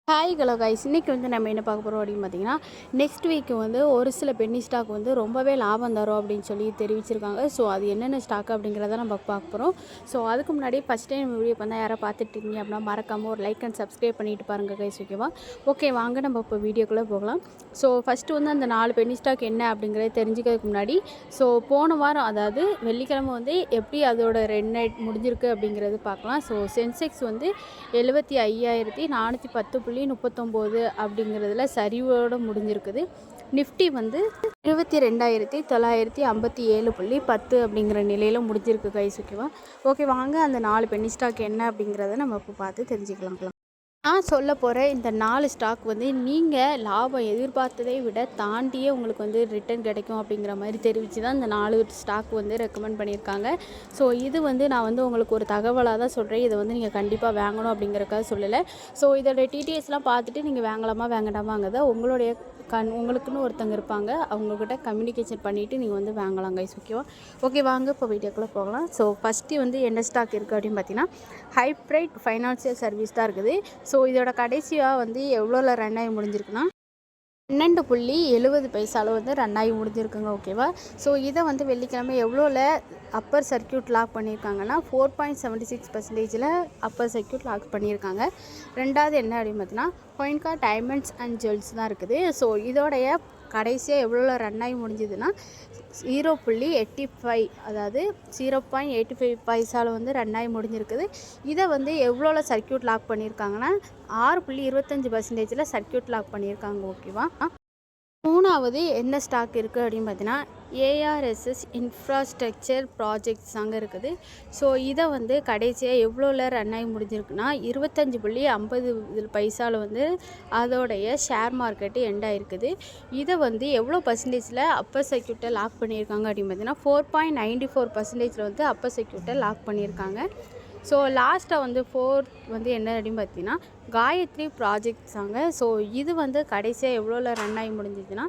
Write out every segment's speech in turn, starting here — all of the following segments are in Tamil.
ஹலோ கைஸ், இன்றைக்கி வந்து நம்ம என்ன பார்க்க போகிறோம் அப்படின்னு பார்த்தீங்கன்னா, நெக்ஸ்ட் வீக் வந்து ஒரு சில பென்னி ஸ்டாக் வந்து ரொம்பவே லாபம் தரும் அப்படின்னு சொல்லி தெரிவிச்சிருக்காங்க. ஸோ அது என்னென்ன ஸ்டாக் அப்படிங்கிறத நம்ம பார்க்க போகிறோம். ஸோ அதுக்கு முன்னாடி ஃபஸ்ட் டைம் வீடியோ வந்து யாராவது பார்த்துட்டு இருக்கீங்க அப்படின்னா மறக்காமல் ஒரு லைக் அண்ட் சப்ஸ்கிரைப் பண்ணிட்டு பாருங்கள் கைஸ், ஓகேவா? ஓகே, வாங்க நம்ம இப்போ வீடியோக்குள்ளே போகலாம். ஸோ ஃபஸ்ட்டு வந்து அந்த 4 பென்னி ஸ்டாக் என்ன அப்படிங்கிறத தெரிஞ்சுக்கிறதுக்கு முன்னாடி, ஸோ போன வாரம் அதாவது வெள்ளிக்கிழமை வந்து எப்படி அதோட 2 நைட் முடிஞ்சிருக்கு அப்படிங்கிறது பார்க்கலாம். ஸோ சென்செக்ஸ் வந்து 75,410.39 அப்படிங்கிறதுல சரிவோடு முடிஞ்சிருக்குது. நிஃப்டி வந்து 22,957.10 அப்படிங்கிற நிலையில் முடிஞ்சிருக்கு கைஸ், ஓகேவா? ஓகே, வாங்க அந்த 4 பென்னி ஸ்டாக் என்ன அப்படிங்கிறத நம்ம இப்போ பார்த்து தெரிஞ்சுக்கலாம். நான் சொல்ல போகிற இந்த 4 ஸ்டாக் வந்து நீங்கள் லாபம் எதிர்பார்த்ததை விட தாண்டியே உங்களுக்கு வந்து ரிட்டர்ன் கிடைக்கும் அப்படிங்கிற மாதிரி தெரிவித்து தான் இந்த 4 ஸ்டாக் வந்து ரெக்கமெண்ட் பண்ணியிருக்காங்க. ஸோ இது வந்து நான் வந்து உங்களுக்கு ஒரு தகவலாக தான் சொல்கிறேன். இதை வந்து நீங்கள் கண்டிப்பாக வாங்கணும் அப்படிங்கிறக்காக சொல்லலை. ஸோ இதோட டிடிஎஸ்லாம் பார்த்துட்டு நீங்கள் வாங்கலாமா வேண்டாமாங்கிறத உங்களுக்குன்னு ஒருத்தங்க இருப்பாங்க, அவங்கக்கிட்ட கம்யூனிகேஷன் பண்ணிவிட்டு நீங்கள் வந்து வாங்கலாம் கைஸ், ஓகேவா? ஓகே, வாங்க இப்போ வீடியோக்குள்ளே போகலாம். ஸோ ஃபஸ்ட்டு வந்து என்ன ஸ்டாக் இருக்குது அப்படின்னு பார்த்தீங்கன்னா, ஹைப்ரைட் ஃபைனான்சியல் சர்வீஸ் தான் இருக்குது. ஸோ இதோட கடைசியாக வந்து எவ்வளோல ரன் ஆகி முடிஞ்சிருக்குன்னா 12.70 வந்து ரன் ஆகி முடிஞ்சிருக்குங்க, ஓகேவா? ஸோ இதை வந்து வெள்ளிக்கிழமை எவ்வளோல அப்பர் சர்க்கியூட் லாக் பண்ணியிருக்காங்கன்னா 4.76% அப்பர் சர்க்கியூட் லாக் பண்ணியிருக்காங்க. ரெண்டாவது என்ன அப்படின்னு பார்த்தீங்கன்னா, கோயின்கா டைமண்ட்ஸ் அண்ட் ஜுவல்ஸ் தான் இருக்குது. ஸோ இதோடைய கடைசியாக எவ்வளோ ரன் ஆகி முடிஞ்சதுன்னா 0.85, அதாவது 0.85 வந்து ரன் ஆகி முடிஞ்சிருக்குது. இதை வந்து எவ்வளோல சர்க்கியூட் லாக் பண்ணியிருக்காங்கன்னா 6.25% சர்க்கியூட் லாக் பண்ணியிருக்காங்க, ஓகேவா? மூணாவது என்ன ஸ்டாக் இருக்குது அப்படின்னு பார்த்தீங்கன்னா, ஏஆர்எஸ்எஸ் இன்ஃப்ராஸ்ட்ரக்சர் ப்ராஜெக்ட்ஸ் அங்கே இருக்குது. ஸோ இதை வந்து கடைசியாக எவ்வளோல ரன் ஆகி முடிஞ்சிருக்குன்னா 25.50 வந்து அதோடைய ஷேர் மார்க்கெட்டு எண்ட் ஆகிருக்குது. இதை வந்து எவ்வளோ பர்சன்டேஜில் அப்பர் சர்க்கியூட்டை லாக் பண்ணியிருக்காங்க அப்படின்னு பார்த்தீங்கன்னா 4.94% வந்து அப்பர் சர்க்கியூட்டை லாக் பண்ணியிருக்காங்க. ஸோ லாஸ்ட்டாக வந்து வந்து என்ன அப்படின்னு பார்த்தீங்கன்னா, காயத்ரி ப்ராஜெக்ட்ஸாங்க. ஸோ இது வந்து கடைசியாக எவ்வளோல ரன் ஆகி முடிஞ்சிச்சுன்னா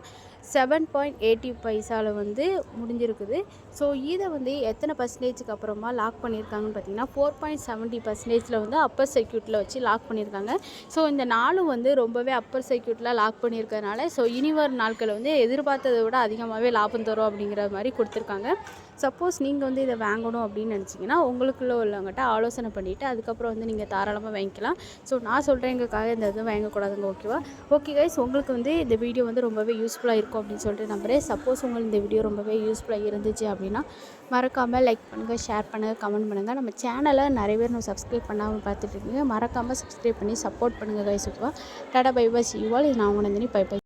7.80 வந்து முடிஞ்சிருக்குது. ஸோ இதை வந்து எத்தனை பர்சன்டேஜுக்கு அப்புறமா லாக் பண்ணியிருக்காங்கன்னு பார்த்தீங்கன்னா 4.70% வந்து அப்பர் சர்க்கியூட்டில் வச்சு லாக் பண்ணியிருக்காங்க. ஸோ இந்த நாளும் வந்து ரொம்பவே அப்பர் சர்க்கியூட்டில் லாக் பண்ணியிருக்கிறதுனால ஸோ இனி வரும் நாட்கள் வந்து எதிர்பார்த்ததை விட அதிகமாகவே லாபம் தரும் அப்படிங்கிற மாதிரி கொடுத்துருக்காங்க. சப்போஸ் நீங்கள் வந்து இதை வாங்கணும் அப்படின்னு நினச்சிங்கன்னா உங்களுக்குள்ள உள்ளவங்ககிட்ட ஆலோசனை பண்ணிவிட்டு அதுக்கப்புறம் வந்து நீங்கள் தாராளமாக வாங்கிக்கலாம். ஸோ நான் சொல்கிறேங்கிறதுக்காக இந்த இது வாங்கக்கூடாதுங்க, ஓகேவா? ஓகே கைஸ், உங்களுக்கு வந்து இந்த வீடியோ வந்து ரொம்பவே யூஸ்ஃபுல்லாக இருக்கும் அப்படின்னு சொல்லிட்டு நம்புறேன். சப்போஸ் உங்களுக்கு இந்த வீடியோ ரொம்பவே யூஸ்ஃபுல்லாக இருந்துச்சு அப்படின்னா மறக்காமல் லைக் பண்ணுங்கள், ஷேர் பண்ணுங்கள், கமெண்ட் பண்ணுங்கள். நம்ம சேனலை நிறைய பேர் நம்ம சப்ஸ்கிரைப் பண்ணாமல் பார்த்துட்ருக்கீங்க, மறக்காமல் சப்ஸ்கிரைப் பண்ணி சப்போர்ட் பண்ணுங்கள் கைஸ், ஓகேவா? Tata bye bye, see you all. இது நான் உங்கள் நந்தினி, பை பை.